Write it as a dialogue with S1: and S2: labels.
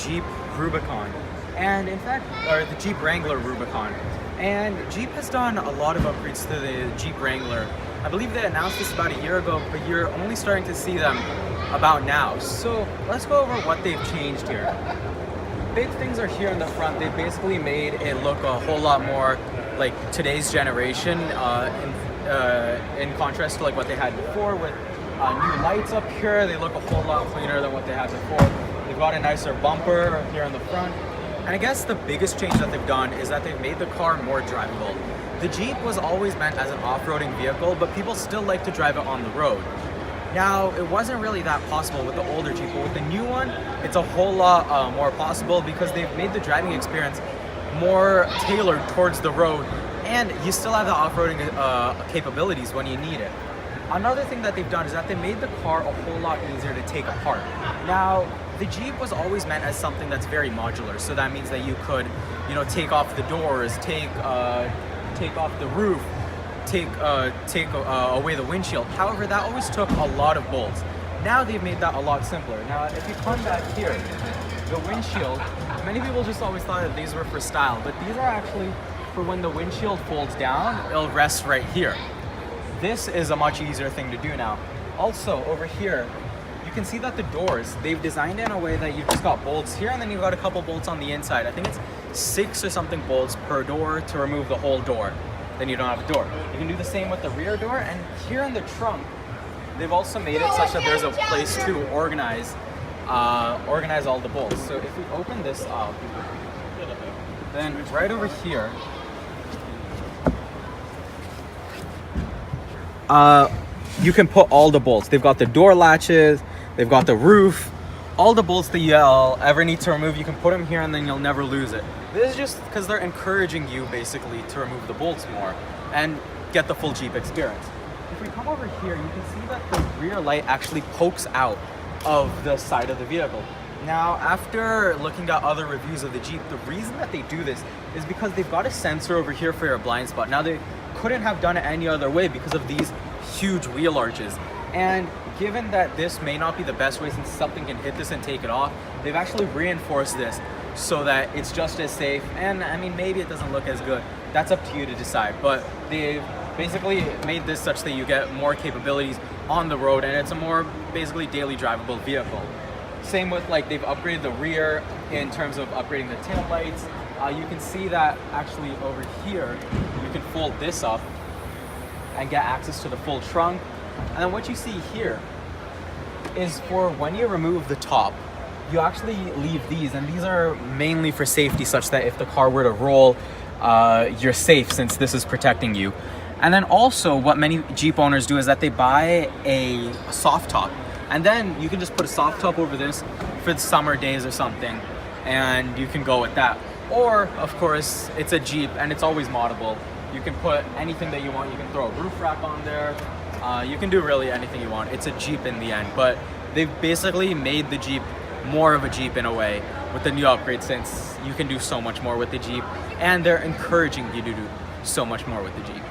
S1: Jeep Rubicon, and in fact, or the Jeep Wrangler Rubicon. And Jeep has done a lot of upgrades to the Jeep Wrangler. I believe they announced this about a year ago, but you're only starting to see them about now. So let's go over what they've changed here. Big things are here in the front. They basically made it look a whole lot more like today's generation in contrast to like what they had before with new lights up here. They look a whole lot cleaner than what they had before. They've got a nicer bumper here in the front. And I guess the biggest change that they've done is that they've made the car more drivable. The Jeep was always meant as an off-roading vehicle, but people still like to drive it on the road. Now, it wasn't really that possible with the older Jeep, but with the new one, it's a whole lot more possible because they've made the driving experience more tailored towards the road, and you still have the off-roading capabilities when you need it. Another thing that they've done is that they made the car a whole lot easier to take apart. Now, the Jeep was always meant as something that's very modular, so that means that you could, take off the doors, take off the roof, take away the windshield. However, that always took a lot of bolts. Now they've made that a lot simpler. Now, if you come back here, the windshield, many people just always thought that these were for style, but these are actually for when the windshield folds down, it'll rest right here. This is a much easier thing to do now. Also, over here, you can see that the doors, they've designed it in a way that you've just got bolts here, and then you've got a couple bolts on the inside. I think it's 6 or something bolts per door to remove the whole door. Then you don't have a door. You can do the same with the rear door, and here in the trunk, they've also made it such that there's a place to organize all the bolts. So if we open this up, then right over here, you can put all the bolts. They've got the door latches, they've got the roof, all the bolts that you'll ever need to remove, you can put them here and then you'll never lose it. This is just because they're encouraging you basically to remove the bolts more and get the full Jeep experience. If we come over here, you can see that the rear light actually pokes out of the side of the vehicle. Now, after looking at other reviews of the Jeep, the reason that they do this is because they've got a sensor over here for your blind spot. Now, they couldn't have done it any other way because of these huge wheel arches. And given that this may not be the best way since something can hit this and take it off, they've actually reinforced this so that it's just as safe. And I mean, maybe it doesn't look as good. That's up to you to decide. But they've basically made this such that you get more capabilities on the road and it's a more basically daily drivable vehicle. Same with they've upgraded the rear in terms of upgrading the tail lights. You can see that actually over here, you can fold this up and get access to the full trunk. And then what you see here is for when you remove the top, you actually leave these, and these are mainly for safety such that if the car were to roll, you're safe since this is protecting you. And then also what many Jeep owners do is that they buy a soft top, and then you can just put a soft top over this for the summer days or something, and you can go with that. Or, of course, it's a Jeep and it's always moddable. You can put anything that you want. You can throw a roof rack on there. You can do really anything you want. It's a Jeep in the end, but they've basically made the Jeep more of a Jeep in a way with the new upgrade since you can do so much more with the Jeep, and they're encouraging you to do so much more with the Jeep.